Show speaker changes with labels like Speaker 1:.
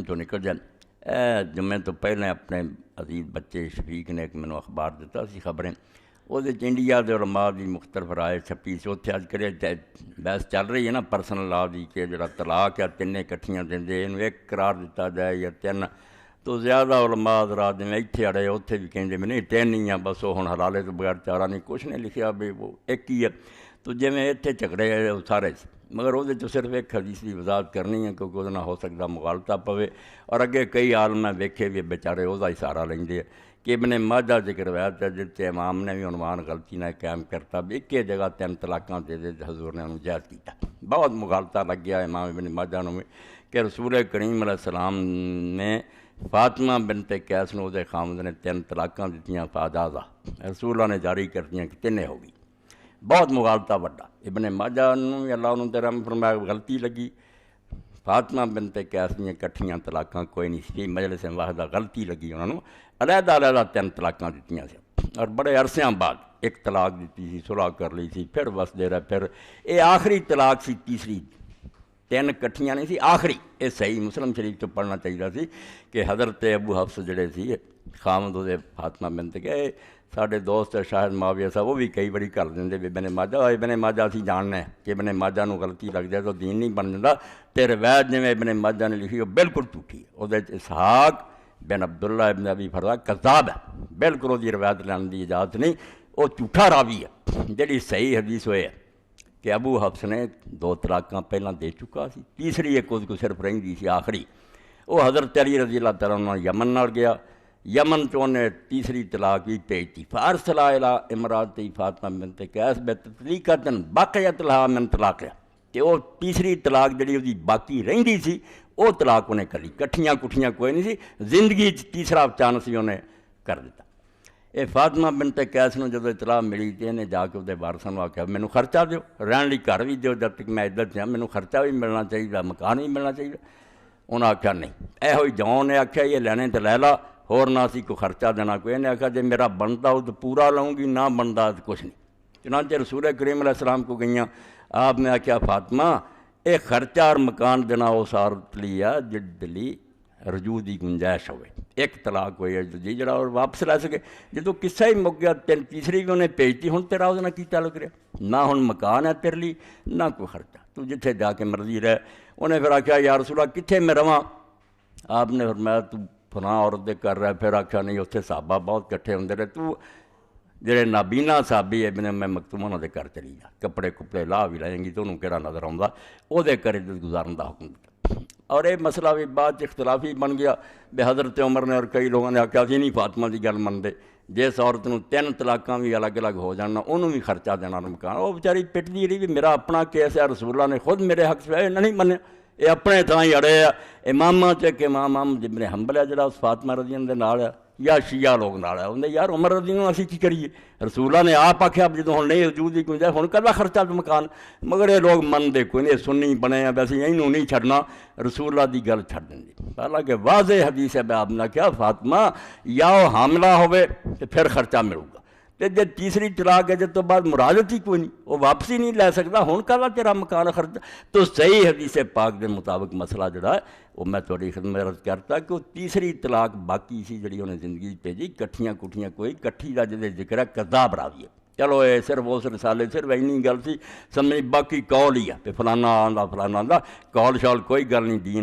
Speaker 1: چوں نکل جائے۔ جمعے تو پہلے اپنے عزیز بچے شفیق نے ایک مینوں اخبار دیتا سی خبریں، وہ انڈیا دے علماء دی مختلف رائے چھپی سی، اتنے اج کرے بحث چل رہی ہے نا پرسنل لا دی کہ جڑا طلاق ہے تینے کٹھیاں دیندے اینوں ایک قرار دیتا جائے یا تین، تو زیادہ علماء حضرات جویں اتنے اڑے اتنے بھی کہندے میں نہیں تین ہی ہیں بس، وہ ہن حلالے تو بغیر چارہ نہیں، کچھ نہیں لکھیا بھی وہ ایک ہی ہے، تو جویں اتنے جھگڑے سارے سی، مگر وہ صرف ایک حدیث کی وضاحت کرنی ہے کیونکہ وہ ہو سکتا مغالطہ پوے، اور اگے کئی عالم ویکھے بھی بیچارے وہ ہی سہارا لیندے کہ ابن ماجہ ذکر روایت ہے جس سے امام نے بھی عنوان غلطی نہ قائم کرتا بھی ایک جگہ 3 طلاقاں دے حضور نے انہوں جائز کیتا، بہت مغالطہ لگ گیا امام ابن ماجہ نے کہ رسول کریم علیہ السلام نے فاطمہ بنت قیس نے وہ خامد نے 3 طلاقاں دیتیاں فاجازہ، رسول اللہ نے جاری کرتیاں کہ 3 ہو گئی، بہت مغالطہ وڈا، ابن ماجہ نے اللہ انہوں نے رحم فرمایا غلطی لگی، فاطمہ بنت قیس نے کٹھیاں طلاقاں کوئی نہیں سی، مجلس واحدہ غلطی لگی انہوں نے، علیحدہ علیحدہ 3 طلاقاں دیتیاں سی، اور بڑے عرصیاں بعد ایک طلاق دیتی سی، صلح کر لی سی، پھر بس دے رہا، پھر یہ آخری طلاق سی تیسری، 3 کٹھیاں نہیں سی، آخری، یہ صحیح مسلم شریف تو پڑھنا چاہیے سی کہ حضرت ابو حفص جڑے سی خامد وہ فاطمہ بنت کے ساڈے دوست شاہد معاویہ صاحب وہ بھی کئی باری کر دیں ابن ماجہ اسی جاننا ہے کہ ابن ماجہ نو غلطی لگ جائے تو دین نہیں بن جاتا، تے روایت جویں ابن ماجہ نے لکھی وہ بالکل جھوٹھی ہے، وہ اسحاق بن عبداللہ ابن ابی فرزا کذاب ہے، بالکل وہ روایت لینے کی اجازت نہیں، وہ جھوٹا راوی ہے، جہی صحیح حدیث ہوئے ہے کہ ابو حفص نے 2 طلاقاں پہلاں دے چکا سی، تیسری ایک اس کو صرف رہندی سی آخری، وہ حضرت علی رضی اللہ تعالیٰ عنہ یمن نال گیا، یمن چوں نے تیسری طلاق بھی بھیجتی، فارسلہ الی امراتی فاطمہ بنت قیس بتطلیقۃ بقیت لہا من طلاقہ، کہ وہ تیسری طلاق جڑی وہ باقی رہندی سی وہ طلاق انہیں کری، کٹھیاں کٹھیاں کوئی نہیں سی، زندگی تیسرا چانس ہی انہیں کر دیتا۔ یہ فاطمہ بنت قیس نو جدو اطلاع ملی تے انہیں جا کے وہ وارثاں نوں آکھیا مینوں خرچہ دیو، رہن لئی گھر بھی دیو جب تک میں عدت ہاں، مینوں خرچہ بھی ملنا چاہیے، مکان بھی ملنا چاہیے، انہاں آکھیا نہیں، یہو ہی جون نے آکھیا یہ لینے تے لے لا، ہور نہ سی کوئی خرچہ دینا، کوئی انہیں آکھیا جے میرا بنتا ہو تو پورا لوں گی، نہ بنتا تو کچھ نہیں، چنانچہ رسول کریم علیہ السلام کو گئیاں، آپ نے آکھیا فاطمہ ایک خرچہ اور مکان دینا اس عورت لی ہے جد لی رجوع دی گنجائش ہوئے، ایک طلاق ہوئی ہے جی جڑا اور واپس لے سکے، جدو قصہ ہی مک گیا تیسری بھی انہیں بھیجتی، ہن تیرا اس نے کی تعلق رہا، نہ ہن مکان ہے تیرے لی نہ کوئی خرچہ، تو جتھے جا کے مرضی رہے، انہیں پھر آکھیا یا رسول اللہ کتھے میں رواں، آپ نے فرمایا تو فلاں عورت دے کر رہا ہے، پھر آکھیا نہیں اتھے صحابہ بہت کٹھے ہوندے رہے، تو جڑے نابینا صحابی ابن میں مکتوم انہاں دے گھر چلی جا، کپڑے کپڑے لا بھی لائیں گی تو انہوں کہڑا نظر آؤندا، وہ دے کر عزت گزارن دا حکم دیتا، اور یہ مسئلہ بھی بعد اختلافی بن گیا، بے حضرت عمر نے اور کئی لوگوں نے آکھیا سی نہیں فاطمہ دی گل منتے، جس عورت نوں 3 طلاقاں بھی الگ الگ ہو جانا انہوں بھی خرچہ دینا مکان، وہ بیچاری پٹدی رہی بھی میرا اپنا کیس ہے، رسول اللہ نے خود میرے حق سے نہیں منیا، یہ اپنے تھاں ہی اڑے آ، اماماں چ کہ امام احمد بن حنبل ہے جڑا اس فاطمہ رضی اللہ دے نال ہے، یا شیعہ لوگ نال ہے، انہیں یار عمر رضی اللہ اسی کی کریے، رسول اللہ نے آپ آکھیا جدوں ہن نہیں وجود دی کوئی ہن کدا خرچہ مکان، مگر یہ لوگ منتے کوئی نہیں، سنی بنے ہیں ویسے اینوں نہیں چھڈنا، رسول اللہ دی گل چھڈ دیں، حالانکہ واضح حدیث ہے آپ نے کیا فاطمہ یا وہ حاملہ ہوئے تو پھر خرچہ ملے گا، تے جے تیسری طلاق ہے جس تو بعد مرادت ہی کوئی نہیں، وہ واپسی نہیں لے سکتا، ہن کدا تیرا مکان خرچہ، تو صحیح حدیث پاک دے مطابق مسئلہ جڑا ہے وہ میں تھوڑی خدمت عرض کرتا کہ وہ تیسری طلاق باقی سی جڑی انہیں زندگی بھیجی، کٹھیاں کٹھیاں کوئی کٹھی کا جہاں ذکر ہے کذاب راوی ہے، چلو یہ صرف اس رسالے صرف اینی گل سی سمجھ، باقی قول ہی ہے کہ فلانا آندا فلانا آندا، قول شال کوئی گل نہیں، دین